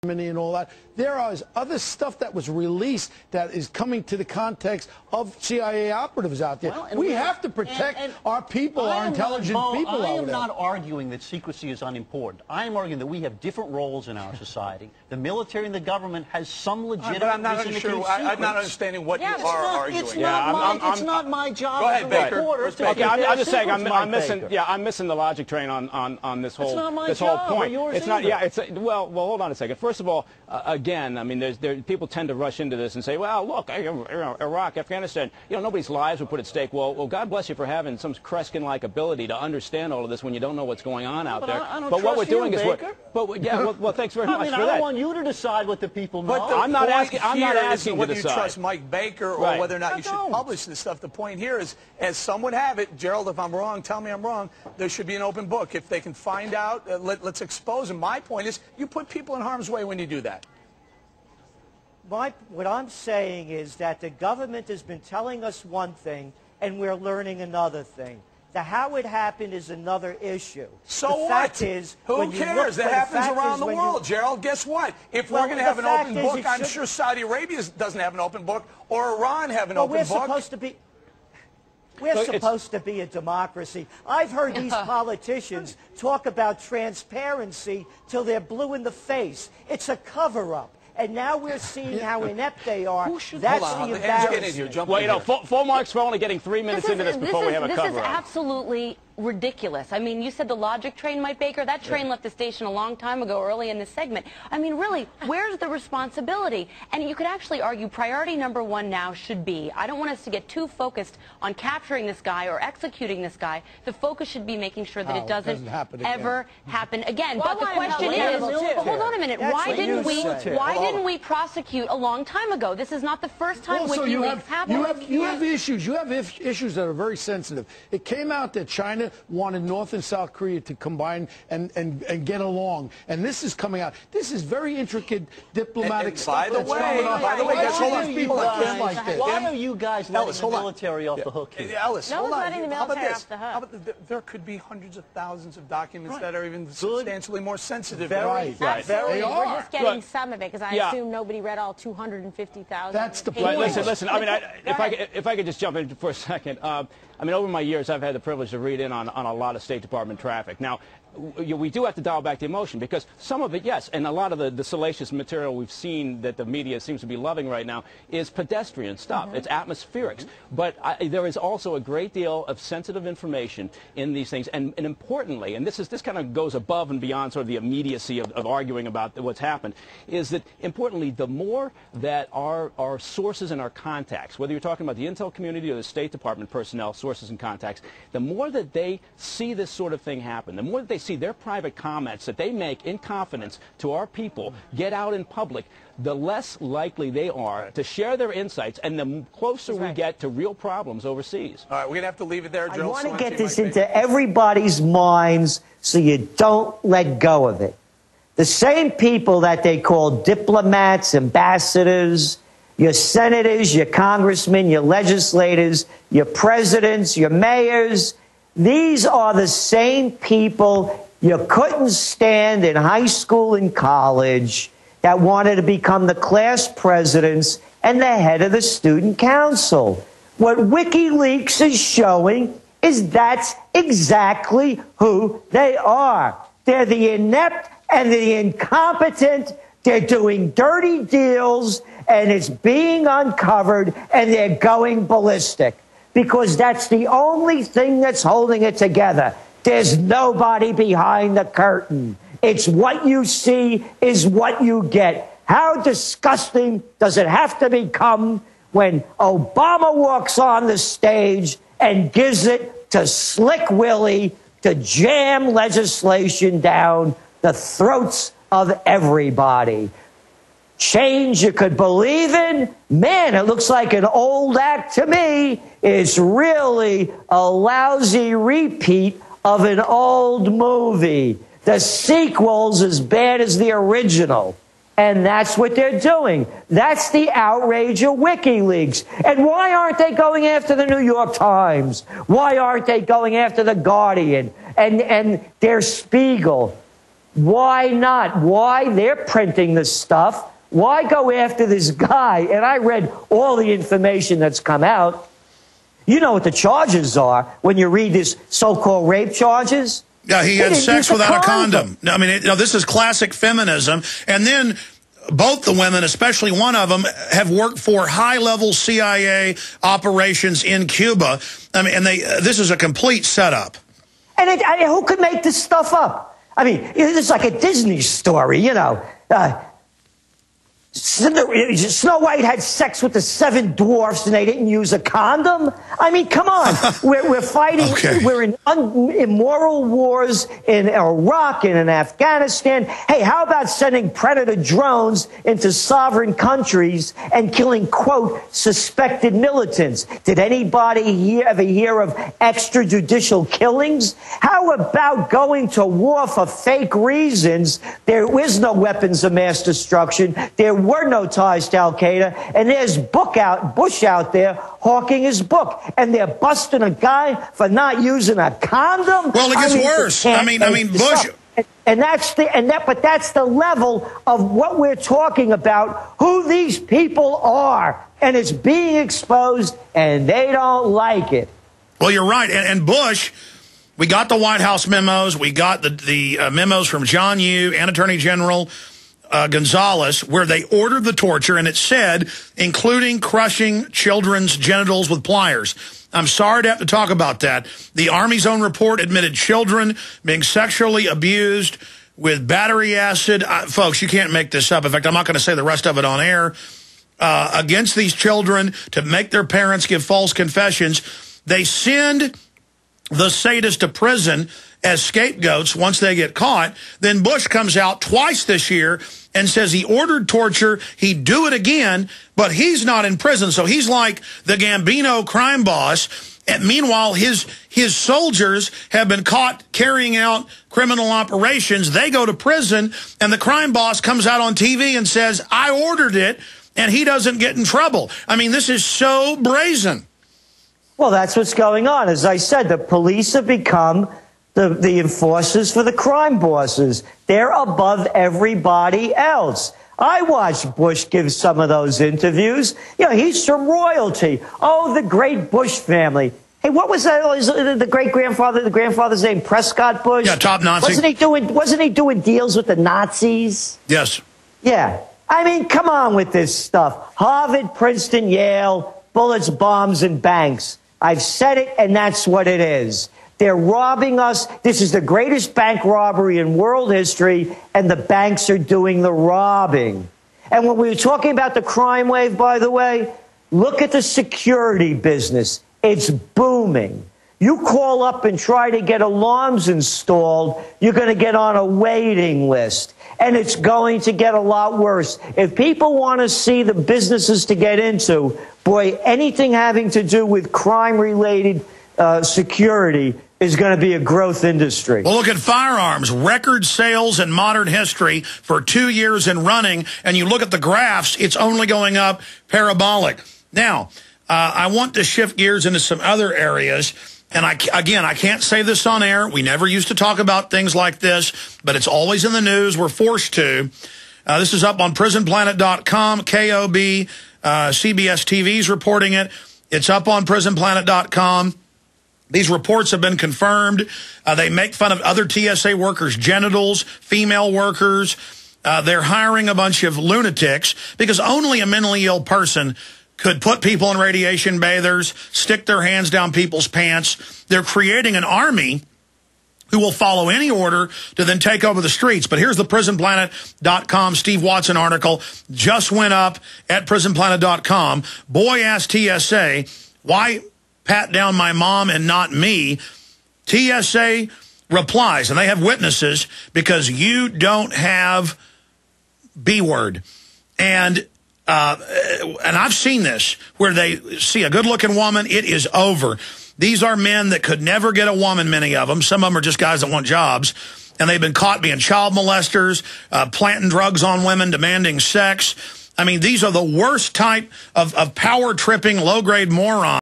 and all that. There is other stuff that was released that is coming to the context of CIA operatives out there. Well, we have to protect our people, our intelligent people. I am not arguing that secrecy is unimportant. I am arguing that we have different roles in our society. The military and the government has some legitimate I'm not sure. I'm not understanding what you are arguing. It's not my job. Go ahead, Baker. Okay, I'm just saying I'm missing the logic train on this whole point. It's not. Yeah. It's well. Hold on a second. First of all, again, I mean, people tend to rush into this and say, well, look, Iraq, Afghanistan, nobody's lives were put at stake. Well, God bless you for having some Kreskin-like ability to understand all of this when you don't know what's going on out there. But what we're doing is well, thanks very much for that. I don't want you to decide what the people know. I'm not asking whether you trust Mike Baker or whether or not you should publish this stuff. The point here is, as some would have it, Gerald, if I'm wrong, tell me I'm wrong, there should be an open book. If they can find out, let's expose them. My point is, you put people in harm's way when you do that. What I'm saying is that the government has been telling us one thing, and we're learning another thing. How it happened is another issue. So the what? Fact is, who cares? That happens around the world, Gerald. Guess what? If we're going to have an open book, I'm sure Saudi Arabia doesn't have an open book, or Iran have an open book. We're supposed to be a democracy. I've heard these politicians talk about transparency till they're blue in the face. It's a cover-up. And now we're seeing how inept they are. That's the embarrassment. Well, full marks for only getting 3 minutes into this before we have a cover-up. This is absolutely ridiculous. I mean, you said the logic train, Mike Baker. That train left the station a long time ago, early in this segment. I mean, really, where's the responsibility? And you could actually argue priority number one now should be, I don't want us to get too focused on capturing this guy or executing this guy. The focus should be making sure that it doesn't ever happen again. But the question is, hold on a minute, why didn't we prosecute a long time ago? This is not the first time WikiLeaks happened. You have issues. You have issues that are very sensitive. It came out that China wanted North and South Korea to combine and get along, and this is coming out. This is very intricate diplomatic stuff. By the way, why are you guys letting the military off the hook here? Ellis, hold on. How about this? There could be hundreds of thousands of documents that are even substantially more sensitive. Absolutely. We're just getting some of it because I assume nobody read all 250,000. That's the point. Listen. I mean, if I could just jump in for a second. I mean, over my years, I've had the privilege to read in on a lot of State Department traffic. Now, we do have to dial back the emotion because some of it, yes, and a lot of the salacious material we've seen that the media seems to be loving right now is pedestrian stuff. It's atmospherics. But there is also a great deal of sensitive information in these things. And importantly, and this kind of goes above and beyond sort of the immediacy of arguing about what's happened, is that importantly, the more that our sources and our contacts, whether you're talking about the intel community or the State Department personnel, sources and contacts, the more that they see this sort of thing happen, the more that they see their private comments that they make in confidence to our people get out in public, the less likely they are to share their insights, and the closer we get to real problems overseas. All right, we're going to have to leave it there, Gerald. I want to get this into everybody's minds so you don't let go of it. The same people that they call diplomats, ambassadors, your senators, your congressmen, your legislators, your presidents, your mayors, these are the same people you couldn't stand in high school and college that wanted to become the class presidents and the head of the student council. What WikiLeaks is showing is that's exactly who they are. They're the inept and the incompetent. They're doing dirty deals, and it's being uncovered, and they're going ballistic. Because that's the only thing that's holding it together. There's nobody behind the curtain. It's what you see is what you get. How disgusting does it have to become when Obama walks on the stage and gives it to Slick Willie to jam legislation down the throats of everybody? Change you could believe in? Man, it looks like an old act to me. It's really a lousy repeat of an old movie. The sequel's as bad as the original. And that's what they're doing. That's the outrage of WikiLeaks. And why aren't they going after the New York Times? Why aren't they going after the Guardian and Der Spiegel? Why not? Why? They're printing this stuff. Why go after this guy? And I read all the information that's come out. You know what the charges are when you read this so-called rape charges? Yeah, he had sex without a condom. I mean, this is classic feminism. And then both the women, especially one of them, have worked for high-level CIA operations in Cuba. I mean, and this is a complete setup. And who could make this stuff up? I mean, it's like a Disney story, you know. Snow White had sex with the 7 dwarfs and they didn't use a condom? I mean, come on. We're fighting. Okay. We're in immoral wars in Iraq and in Afghanistan. Hey, how about sending predator drones into sovereign countries and killing, quote, suspected militants? Did anybody ever hear of extrajudicial killings? How about going to war for fake reasons? There is no weapons of mass destruction. There were no ties to Al-Qaeda, and there's Bush out there hawking his book, and they're busting a guy for not using a condom. Well, it gets worse. I mean, Bush. But that's the level of what we're talking about, who these people are, and it's being exposed, and they don't like it. Well, you're right, and Bush. We got the White House memos. We got the memos from John Yoo and Attorney General Gonzalez, where they ordered the torture, and it said, including crushing children's genitals with pliers. I'm sorry to have to talk about that. The Army's own report admitted children being sexually abused with battery acid. Folks, you can't make this up. In fact, I'm not going to say the rest of it on air. Against these children to make their parents give false confessions. They send the sadists to prison as scapegoats once they get caught. Then Bush comes out twice this year and says he ordered torture, he'd do it again, but he's not in prison. So he's like the Gambino crime boss. And meanwhile, his soldiers have been caught carrying out criminal operations. They go to prison, and the crime boss comes out on TV and says, I ordered it, and he doesn't get in trouble. I mean, this is so brazen. Well, that's what's going on. As I said, the police have become the enforcers for the crime bosses. They're above everybody else. I watched Bush give some of those interviews. You know, he's from royalty. Oh, the great Bush family. Hey, what was that? The great-grandfather, the grandfather's name, Prescott Bush? Yeah, top Nazi. Wasn't he doing deals with the Nazis? Yes. Yeah. I mean, come on with this stuff. Harvard, Princeton, Yale, bullets, bombs, and banks. I've said it, and that's what it is. They're robbing us. This is the greatest bank robbery in world history, and the banks are doing the robbing. And when we were talking about the crime wave, by the way, look at the security business. It's booming. You call up and try to get alarms installed, you're going to get on a waiting list. And it's going to get a lot worse. If people want to see the businesses to get into, boy, anything having to do with crime-related security is going to be a growth industry. Well, look at firearms. Record sales in modern history for 2 years in running. And you look at the graphs, it's only going up parabolic. Now, I want to shift gears into some other areas. And I can't say this on air. We never used to talk about things like this, but it's always in the news. We're forced to. This is up on PrisonPlanet.com. KOB, CBS TV's reporting it. It's up on PrisonPlanet.com. These reports have been confirmed. They make fun of other TSA workers' genitals, female workers. They're hiring a bunch of lunatics because only a mentally ill person could put people in radiation bathers, stick their hands down people's pants. They're creating an army who will follow any order to then take over the streets. But here's the PrisonPlanet.com Steve Watson article. Just went up at PrisonPlanet.com. Boy asked TSA, why pat down my mom and not me? TSA replies, and they have witnesses, because you don't have B-word. And I've seen this, where they see a good-looking woman, it is over. These are men that could never get a woman, many of them. Some of them are just guys that want jobs. And they've been caught being child molesters, planting drugs on women, demanding sex. I mean, these are the worst type of power-tripping, low-grade morons.